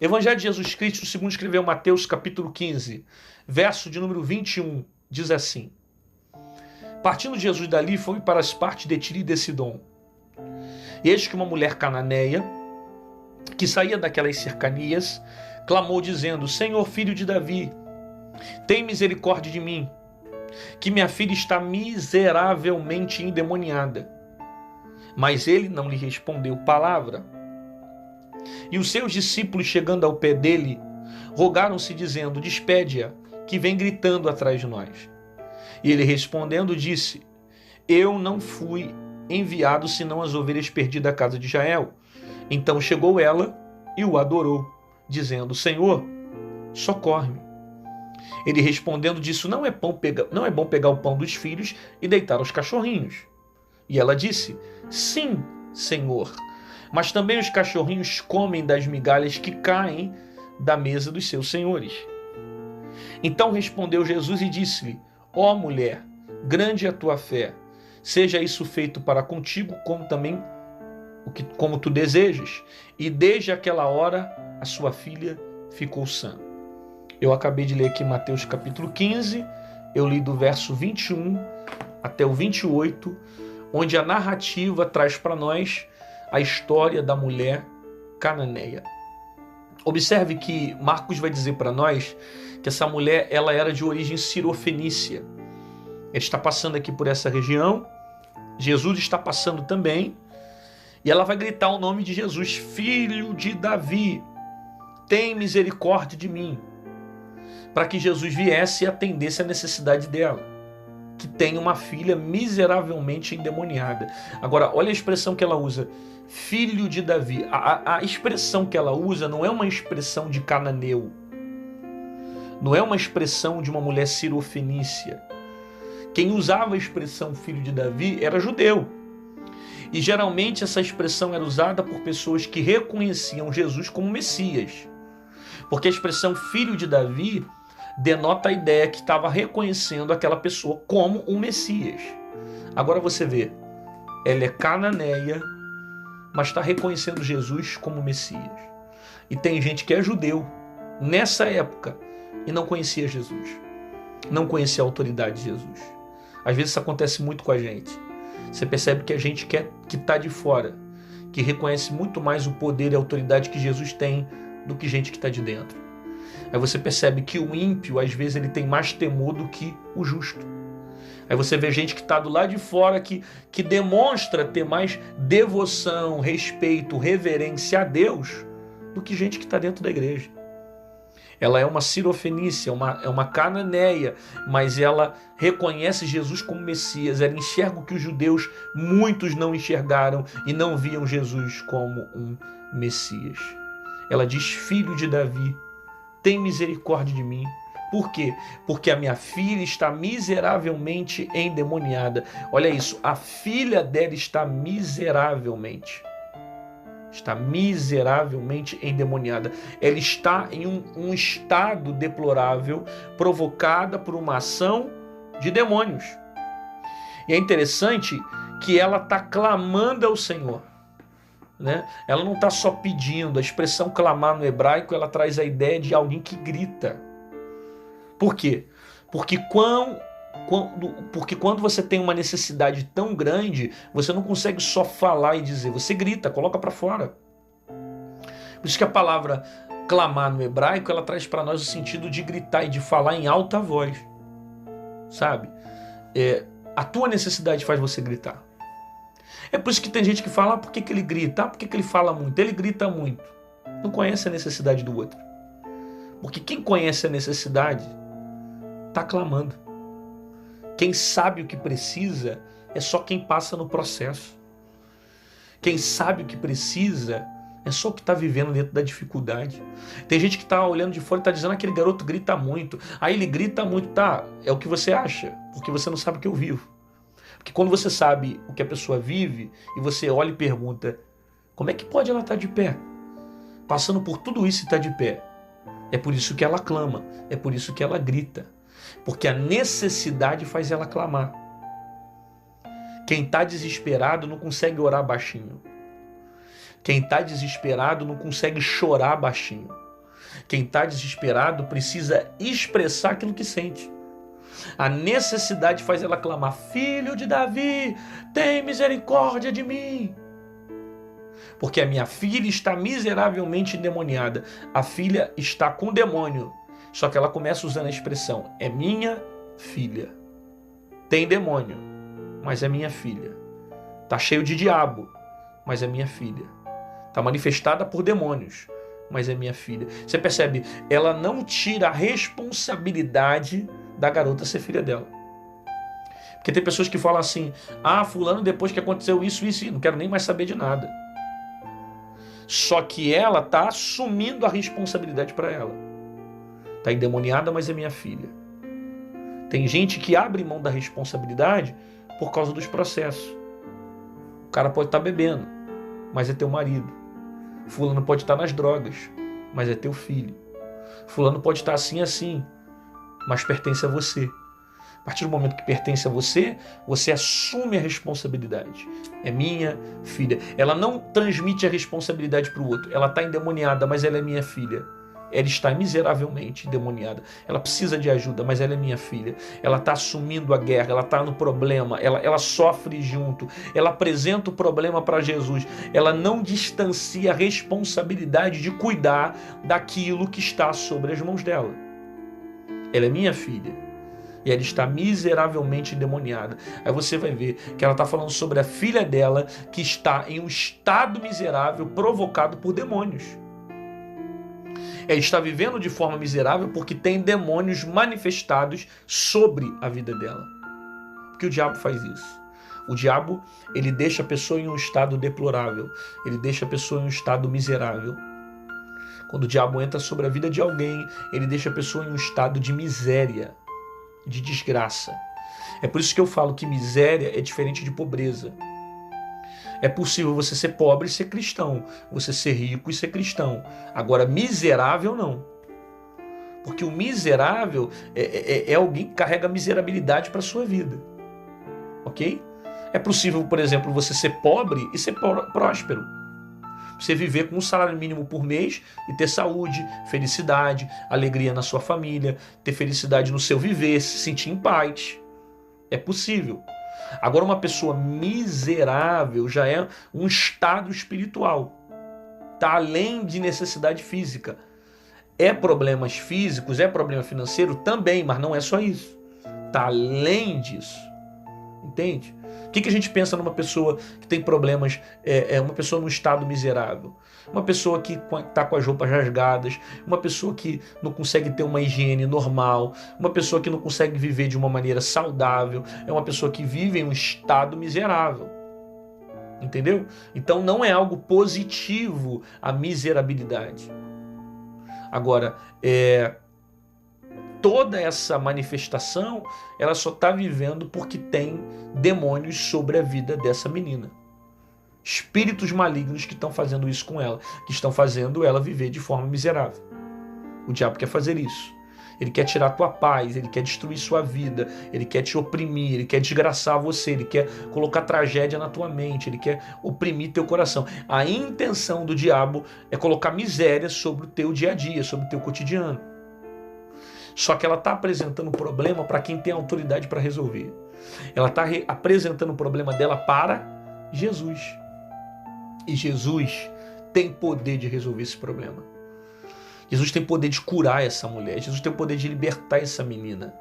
Evangelho de Jesus Cristo, segundo escreveu Mateus, capítulo 15, verso de número 21, diz assim: partindo Jesus dali, foi para as partes de Tiro e de Sidom. E eis que uma mulher cananeia, que saía daquelas cercanias, clamou dizendo: Senhor, filho de Davi, tem misericórdia de mim, que minha filha está miseravelmente endemoniada. Mas ele não lhe respondeu palavra. E os seus discípulos, chegando ao pé dele, rogaram-se dizendo: despede-a, que vem gritando atrás de nós. E ele respondendo disse: eu não fui enviado senão as ovelhas perdidas da casa de Israel. Então chegou ela e o adorou, dizendo: Senhor, socorre-me. Ele respondendo disse: não é bom pegar o pão dos filhos e deitar aos cachorrinhos. E ela disse: sim, Senhor, mas também os cachorrinhos comem das migalhas que caem da mesa dos seus senhores. Então respondeu Jesus e disse-lhe: ó mulher, grande é a tua fé, seja isso feito para contigo como tu desejas. E desde aquela hora a sua filha ficou sã. Eu acabei de ler aqui Mateus capítulo 15, eu li do verso 21 até o 28, onde a narrativa traz para nós a história da mulher cananeia. Observe que Marcos vai dizer para nós que essa mulher ela era de origem sirofenícia. Ele está passando aqui por essa região, Jesus está passando também, e ela vai gritar o nome de Jesus: filho de Davi, tem misericórdia de mim, para que Jesus viesse e atendesse a necessidade dela, que tem uma filha miseravelmente endemoniada. Agora, olha a expressão que ela usa: filho de Davi. A expressão que ela usa não é uma expressão de cananeu, não é uma expressão de uma mulher sirofenícia. Quem usava a expressão filho de Davi era judeu. E geralmente essa expressão era usada por pessoas que reconheciam Jesus como Messias. Porque a expressão filho de Davi denota a ideia que estava reconhecendo aquela pessoa como um Messias. Agora você vê, ela é cananeia, mas está reconhecendo Jesus como Messias. E tem gente que é judeu nessa época e não conhecia Jesus, não conhecia a autoridade de Jesus. Às vezes isso acontece muito com a gente. Você percebe que a gente que está de fora, que reconhece muito mais o poder e a autoridade que Jesus tem do que gente que está de dentro. Aí você percebe que o ímpio, às vezes, ele tem mais temor do que o justo. Aí você vê gente que está do lado de fora, que demonstra ter mais devoção, respeito, reverência a Deus do que gente que está dentro da igreja. Ela é uma sirofenícia, é uma cananeia, mas ela reconhece Jesus como Messias. Ela enxerga o que os judeus, muitos não enxergaram e não viam Jesus como um Messias. Ela diz: filho de Davi, tem misericórdia de mim. Por quê? Porque a minha filha está miseravelmente endemoniada. Olha isso, a filha dela está miseravelmente endemoniada. Ela está em um estado deplorável, provocada por uma ação de demônios. E é interessante que ela está clamando ao Senhor, né? Ela não está só pedindo. A expressão clamar no hebraico, ela traz a ideia de alguém que grita. Por quê? Porque quando você tem uma necessidade tão grande, você não consegue só falar e dizer, você grita, coloca para fora. Por isso que a palavra clamar no hebraico, ela traz para nós o sentido de gritar e de falar em alta voz, sabe? A tua necessidade faz você gritar. É por isso que tem gente que fala: por que ele grita? Por que ele fala muito? Ele grita muito. Não conhece a necessidade do outro. Porque quem conhece a necessidade está clamando. Quem sabe o que precisa é só quem passa no processo. Quem sabe o que precisa é só o que está vivendo dentro da dificuldade. Tem gente que está olhando de fora e está dizendo: aquele garoto grita muito. Aí ele grita muito, tá? É o que você acha, porque você não sabe o que eu vivo. Porque quando você sabe o que a pessoa vive e você olha e pergunta: como é que pode ela estar de pé? Passando por tudo isso e está de pé. É por isso que ela clama, é por isso que ela grita. Porque a necessidade faz ela clamar. Quem está desesperado não consegue orar baixinho. Quem está desesperado não consegue chorar baixinho. Quem está desesperado precisa expressar aquilo que sente. A necessidade faz ela clamar: filho de Davi, tem misericórdia de mim. Porque a minha filha está miseravelmente endemoniada. A filha está com demônio. Só que ela começa usando a expressão: é minha filha. Tem demônio, mas é minha filha. Está cheio de diabo, mas é minha filha. Está manifestada por demônios, mas é minha filha. Você percebe? Ela não tira a responsabilidade da garota ser filha dela. Porque tem pessoas que falam assim: ah, fulano, depois que aconteceu isso, não quero nem mais saber de nada. Só que ela está assumindo a responsabilidade para ela. Está endemoniada, mas é minha filha. Tem gente que abre mão da responsabilidade por causa dos processos. O cara pode estar bebendo, mas é teu marido. Fulano pode estar nas drogas, mas é teu filho. Fulano pode estar assim, mas pertence a você. A partir do momento que pertence a você, você assume a responsabilidade. É minha filha. Ela não transmite a responsabilidade para o outro. Ela está endemoniada, mas ela é minha filha. Ela está miseravelmente endemoniada. Ela precisa de ajuda, mas ela é minha filha. Ela está assumindo a guerra, ela está no problema, ela sofre junto. Ela apresenta o problema para Jesus. Ela não distancia a responsabilidade de cuidar daquilo que está sobre as mãos dela. Ela é minha filha. E ela está miseravelmente endemoniada. Aí você vai ver que ela está falando sobre a filha dela que está em um estado miserável provocado por demônios. Ela está vivendo de forma miserável porque tem demônios manifestados sobre a vida dela. Porque o diabo faz isso. O diabo, ele deixa a pessoa em um estado deplorável. Ele deixa a pessoa em um estado miserável. Quando o diabo entra sobre a vida de alguém, ele deixa a pessoa em um estado de miséria, de desgraça. É por isso que eu falo que miséria é diferente de pobreza. É possível você ser pobre e ser cristão, você ser rico e ser cristão. Agora, miserável não. Porque o miserável é alguém que carrega miserabilidade para a sua vida. Ok? É possível, por exemplo, você ser pobre e ser próspero. Você viver com um salário mínimo por mês e ter saúde, felicidade, alegria na sua família, ter felicidade no seu viver, se sentir em paz. É possível. Agora, uma pessoa miserável já é um estado espiritual. Está além de necessidade física. É problemas físicos, é problema financeiro também, mas não é só isso. Está além disso. Entende? O que a gente pensa numa pessoa que tem problemas, uma pessoa num estado miserável? Uma pessoa que está com as roupas rasgadas, uma pessoa que não consegue ter uma higiene normal, uma pessoa que não consegue viver de uma maneira saudável, é uma pessoa que vive em um estado miserável. Entendeu? Então não é algo positivo a miserabilidade. Agora, toda essa manifestação, ela só está vivendo porque tem demônios sobre a vida dessa menina. Espíritos malignos que estão fazendo isso com ela, que estão fazendo ela viver de forma miserável. O diabo quer fazer isso. Ele quer tirar a tua paz, ele quer destruir sua vida, ele quer te oprimir, ele quer desgraçar você, ele quer colocar tragédia na tua mente, ele quer oprimir teu coração. A intenção do diabo é colocar miséria sobre o teu dia a dia, sobre o teu cotidiano. Só que ela está apresentando um problema para quem tem autoridade para resolver. Ela está apresentando o problema dela para Jesus. E Jesus tem poder de resolver esse problema. Jesus tem poder de curar essa mulher. Jesus tem poder de libertar essa menina.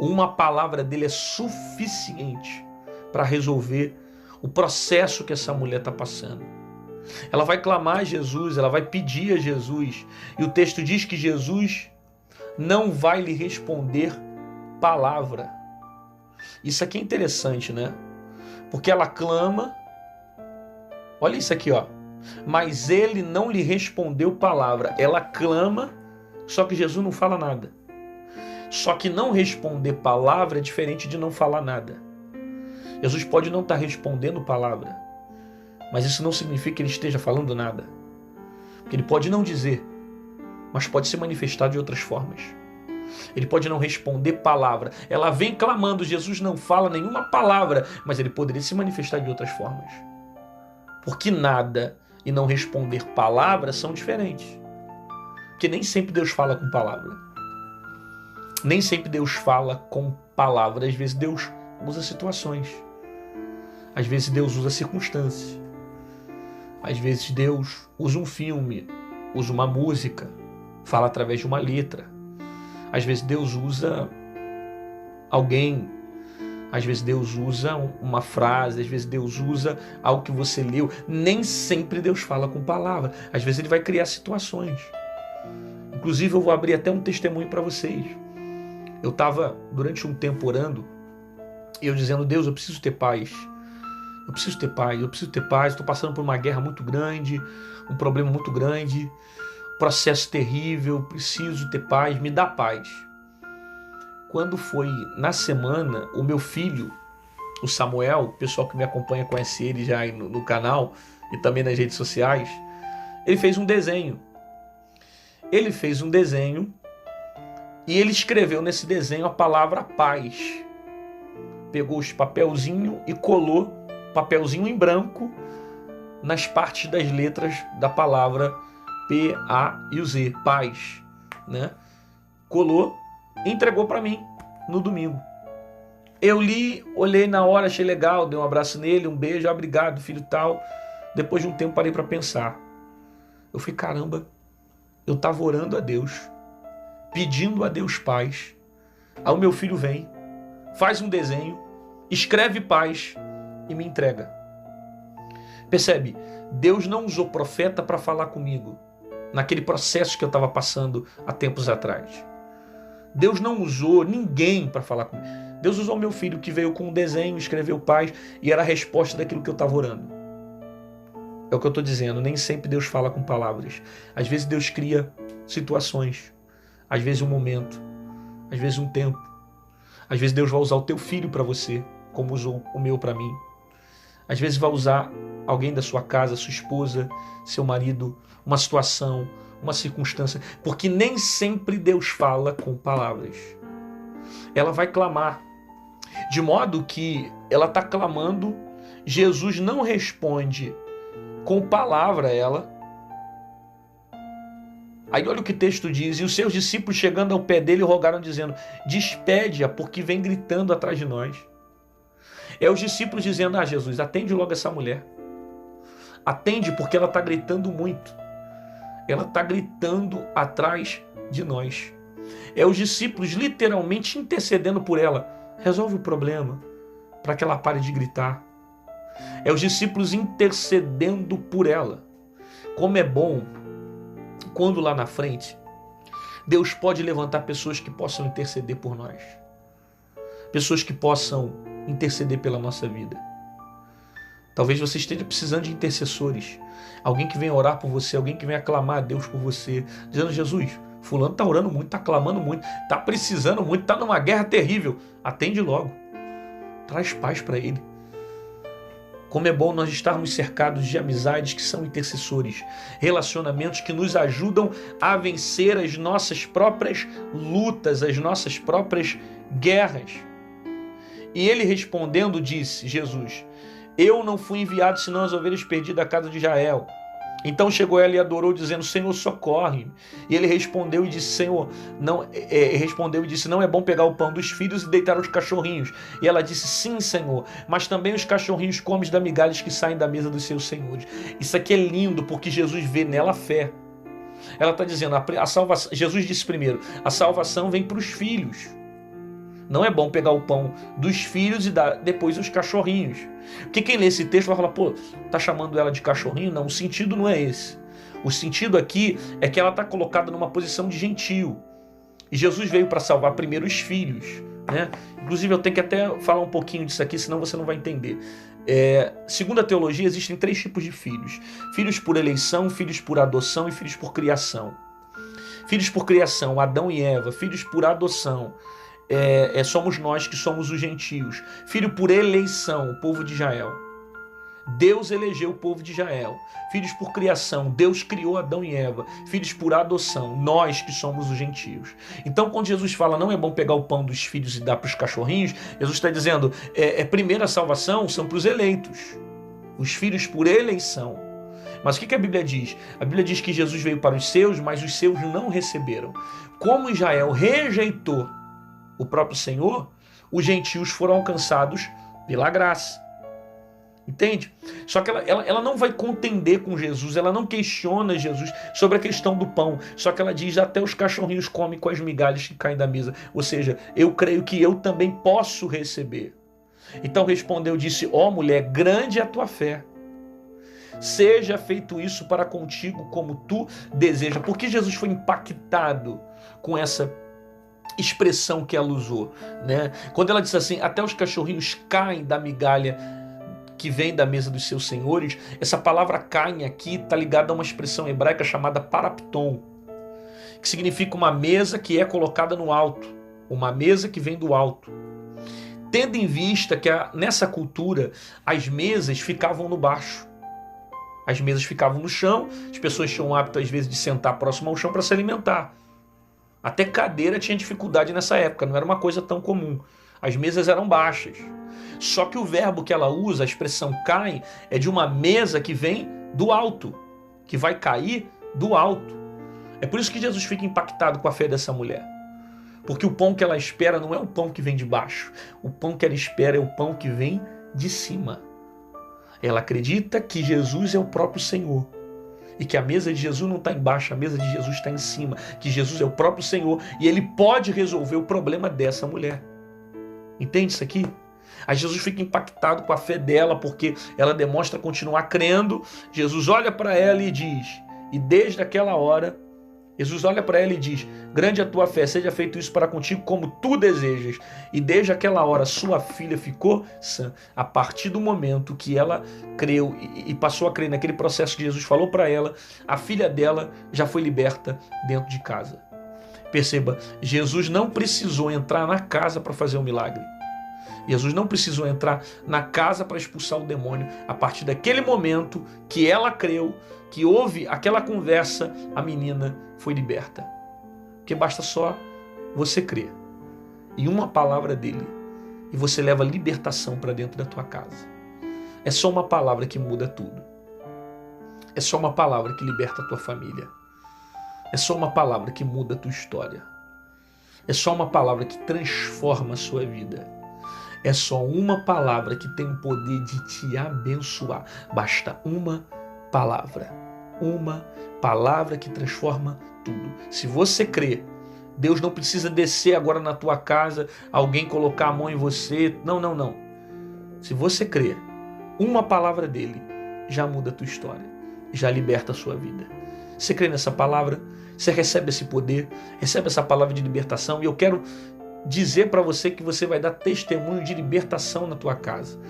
Uma palavra dele é suficiente para resolver o processo que essa mulher está passando. Ela vai clamar a Jesus, ela vai pedir a Jesus. E o texto diz que Jesus não vai lhe responder palavra. Isso aqui é interessante, né? Porque ela clama. Olha isso aqui, ó. Mas ele não lhe respondeu palavra. Ela clama, só que Jesus não fala nada. Só que não responder palavra é diferente de não falar nada. Jesus pode não estar respondendo palavra, mas isso não significa que ele esteja falando nada. Porque ele pode não dizer, mas pode se manifestar de outras formas. Ele pode não responder palavra. Ela vem clamando, Jesus não fala nenhuma palavra, mas ele poderia se manifestar de outras formas. Porque nada e não responder palavra são diferentes. Porque nem sempre Deus fala com palavra. Nem sempre Deus fala com palavras. Às vezes Deus usa situações. Às vezes Deus usa circunstâncias. Às vezes Deus usa um filme, usa uma música, fala através de uma letra. Às vezes Deus usa alguém. Às vezes Deus usa uma frase. Às vezes Deus usa algo que você leu. Nem sempre Deus fala com palavra. Às vezes Ele vai criar situações. Inclusive eu vou abrir até um testemunho para vocês. Eu estava durante um tempo orando e eu dizendo: Deus, eu preciso ter paz. Eu preciso ter paz, eu preciso ter paz. Estou passando por uma guerra muito grande, um problema muito grande, um processo terrível. Preciso ter paz, me dá paz. Quando foi na semana, o meu filho, o Samuel, o pessoal que me acompanha conhece ele já aí no canal e também nas redes sociais, ele fez um desenho. Ele fez um desenho e ele escreveu nesse desenho a palavra paz. Pegou os papelzinhos e colou papelzinho em branco nas partes das letras da palavra P, A e o Z, paz, né? Colou e entregou para mim no domingo. Eu li, olhei na hora, achei legal, dei um abraço nele, um beijo, obrigado, filho tal. Depois de um tempo parei para pensar. Eu falei, caramba, eu estava orando a Deus, pedindo a Deus paz. Aí o meu filho vem, faz um desenho, escreve paz e me entrega. Percebe? Deus não usou profeta para falar comigo naquele processo que eu estava passando há tempos atrás. Deus não usou ninguém para falar comigo. Deus usou meu filho que veio com um desenho, escreveu paz e era a resposta daquilo que eu estava orando. É o que eu estou dizendo, nem sempre Deus fala com palavras. Às vezes Deus cria situações, às vezes um momento, às vezes um tempo. Às vezes Deus vai usar o teu filho para você, como usou o meu para mim. Às vezes vai usar alguém da sua casa, sua esposa, seu marido, uma situação, uma circunstância, porque nem sempre Deus fala com palavras. Ela vai clamar, de modo que ela está clamando, Jesus não responde com palavra a ela. Aí olha o que o texto diz: e os seus discípulos chegando ao pé dele rogaram dizendo: despede-a, porque vem gritando atrás de nós. É os discípulos dizendo: Jesus, atende logo essa mulher. Atende, porque ela está gritando muito. Ela está gritando atrás de nós. É os discípulos literalmente intercedendo por ela. Resolve o problema, para que ela pare de gritar. É os discípulos intercedendo por ela. Como é bom quando lá na frente Deus pode levantar pessoas que possam interceder por nós. Pessoas que possam interceder pela nossa vida. Talvez você esteja precisando de intercessores. Alguém que venha orar por você, alguém que venha clamar a Deus por você, dizendo: Jesus, fulano está orando muito, está clamando muito, está precisando muito, está numa guerra terrível. Atende logo. Traz paz para ele. Como é bom nós estarmos cercados de amizades que são intercessores, relacionamentos que nos ajudam a vencer as nossas próprias lutas, as nossas próprias guerras. E ele respondendo disse, Jesus: eu não fui enviado senão as ovelhas perdidas da casa de Israel. Então chegou ela e adorou, dizendo: Senhor, socorre-me. E ele respondeu e disse: Senhor, não é bom pegar o pão dos filhos e deitar aos cachorrinhos. E ela disse: sim, Senhor, mas também os cachorrinhos comem das migalhas que saem da mesa dos seus senhores. Isso aqui é lindo, porque Jesus vê nela a fé. Ela está dizendo, a salvação, Jesus disse primeiro, a salvação vem para os filhos. Não é bom pegar o pão dos filhos e dar depois os cachorrinhos. Porque quem lê esse texto vai falar: pô, tá chamando ela de cachorrinho? Não, o sentido não é esse. O sentido aqui é que ela está colocada numa posição de gentil. E Jesus veio para salvar primeiro os filhos, né? Inclusive eu tenho que até falar um pouquinho disso aqui, senão você não vai entender. Segundo a teologia, existem 3 tipos de filhos. Filhos por eleição, filhos por adoção e filhos por criação. Filhos por criação, Adão e Eva. Filhos por adoção, somos nós que somos os gentios. Filho por eleição, o povo de Israel. Deus elegeu o povo de Israel. Filhos por criação, Deus criou Adão e Eva. Filhos por adoção, nós que somos os gentios. Então quando Jesus fala não é bom pegar o pão dos filhos e dar para os cachorrinhos, Jesus está dizendo, primeira salvação são para os eleitos, os filhos por eleição. Mas o que a Bíblia diz? A Bíblia diz que Jesus veio para os seus, mas os seus não receberam. Como Israel rejeitou o próprio Senhor, os gentios foram alcançados pela graça. Entende? Só que ela não vai contender com Jesus, ela não questiona Jesus sobre a questão do pão. Só que ela diz, até os cachorrinhos comem com as migalhas que caem da mesa. Ou seja, eu creio que eu também posso receber. Então respondeu, disse, ó mulher, grande é a tua fé. Seja feito isso para contigo como tu deseja. Por que Jesus foi impactado com essa expressão que ela usou, né? Quando ela disse assim, até os cachorrinhos caem da migalha que vem da mesa dos seus senhores, essa palavra caem aqui está ligada a uma expressão hebraica chamada parapton, que significa uma mesa que é colocada no alto, uma mesa que vem do alto. Tendo em vista que nessa cultura as mesas ficavam no baixo. As mesas ficavam no chão, as pessoas tinham o hábito às vezes de sentar próximo ao chão para se alimentar. Até cadeira tinha dificuldade nessa época, não era uma coisa tão comum. As mesas eram baixas. Só que o verbo que ela usa, a expressão cai, é de uma mesa que vem do alto, que vai cair do alto. É por isso que Jesus fica impactado com a fé dessa mulher. Porque o pão que ela espera não é o pão que vem de baixo. O pão que ela espera é o pão que vem de cima. Ela acredita que Jesus é o próprio Senhor. E que a mesa de Jesus não está embaixo, a mesa de Jesus está em cima. Que Jesus é o próprio Senhor e Ele pode resolver o problema dessa mulher. Entende isso aqui? Aí Jesus fica impactado com a fé dela, porque ela demonstra continuar crendo. Jesus olha para ela e diz, e desde aquela hora, Jesus olha para ela e diz, grande é a tua fé, seja feito isso para contigo como tu desejas. E desde aquela hora sua filha ficou sã. A partir do momento que ela creu e passou a crer naquele processo que Jesus falou para ela, a filha dela já foi liberta dentro de casa. Perceba, Jesus não precisou entrar na casa para fazer um milagre. Jesus não precisou entrar na casa para expulsar o demônio. A partir daquele momento que ela creu, que houve aquela conversa, a menina foi liberta. Porque basta só você crer em uma palavra dele e você leva libertação para dentro da tua casa. É só uma palavra que muda tudo. É só uma palavra que liberta a tua família. É só uma palavra que muda a tua história. É só uma palavra que transforma a sua vida. É só uma palavra que tem o poder de te abençoar. Basta uma palavra. Uma palavra que transforma tudo. Se você crê, Deus não precisa descer agora na tua casa, alguém colocar a mão em você. Não, não, não. Se você crê, uma palavra dele já muda a tua história. Já liberta a sua vida. Você crê nessa palavra? Você recebe esse poder? Recebe essa palavra de libertação? E eu quero dizer para você que você vai dar testemunho de libertação na tua casa.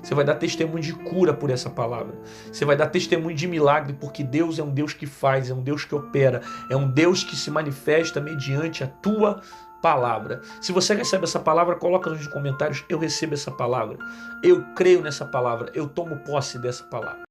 Você vai dar testemunho de cura por essa palavra. Você vai dar testemunho de milagre, porque Deus é um Deus que faz, é um Deus que opera, é um Deus que se manifesta mediante a tua palavra. Se você recebe essa palavra, coloca nos comentários, eu recebo essa palavra. Eu creio nessa palavra, eu tomo posse dessa palavra.